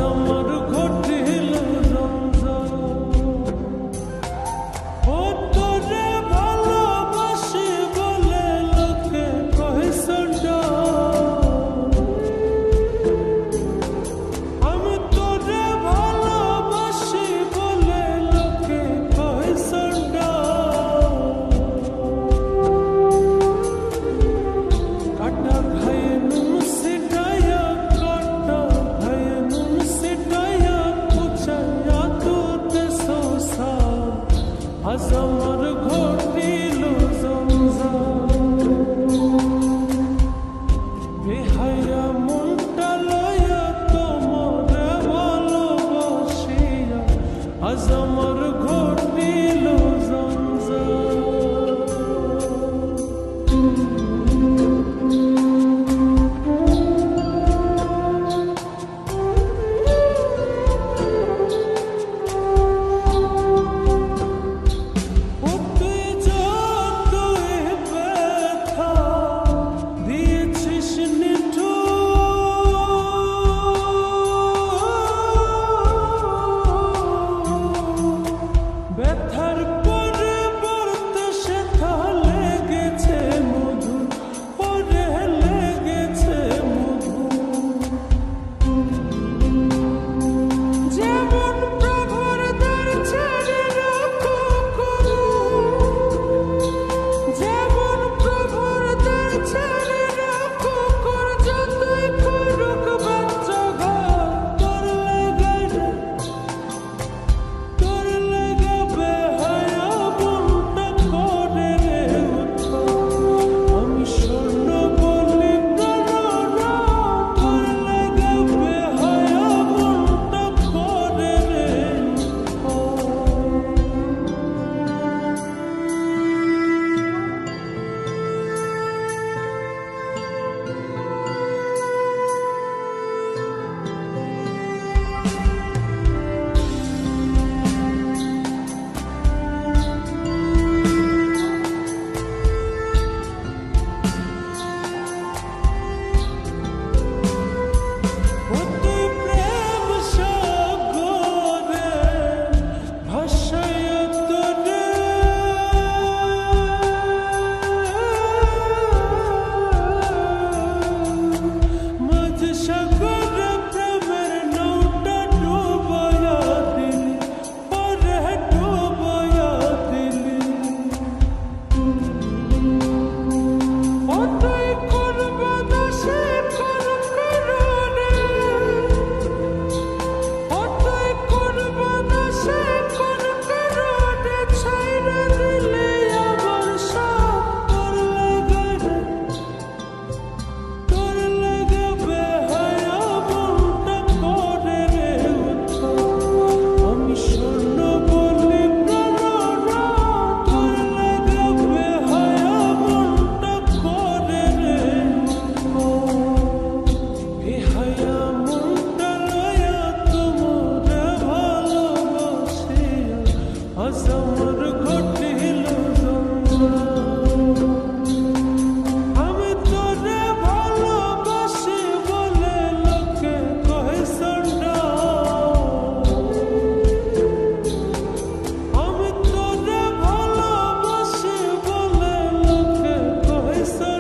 আমার ঘটিল ও তোরে ভালোবাসি বলে লোকে কইছে আমি তোরে ভালোবাসি বলে লোকে কইছে কাটা খায় নুন সিটায়া কাটা খায় নুন সিটায়া কুচায়া তোতে সোসা আজ আমার ঘটিল বেহায়া মনটা লয়া তোমারে ভালোবাসিয়া আজ আমার ঘটিল ব্যথার পরিবর্তে সেথা লেগেছে মধু পরে লেগেছে মধু যেমন প্রভুর দ্বার ছেড়ে রাখো করু যেমন প্রভুর দ্বার ছেড়ে রাখো কর যতই করুক বাচ্চা ঘর তোর লেগে আমি স্বর্ণ বলি প্রাণনা তোর লাগে বেহায়া মনটা করে রে আমার ঘটিল আমি তোরে ভালোবাসি বলে লোকে কইছে আমি তোরে ভালোবাসি বলে লোকে কইছে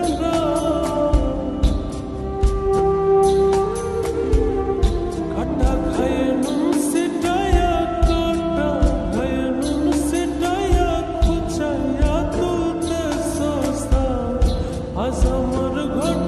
কাটা খায় নুন সিটায়া কাটা খায় নুন সিটায়া কুচায়া তুলতে সোসা আজ আমার ঘট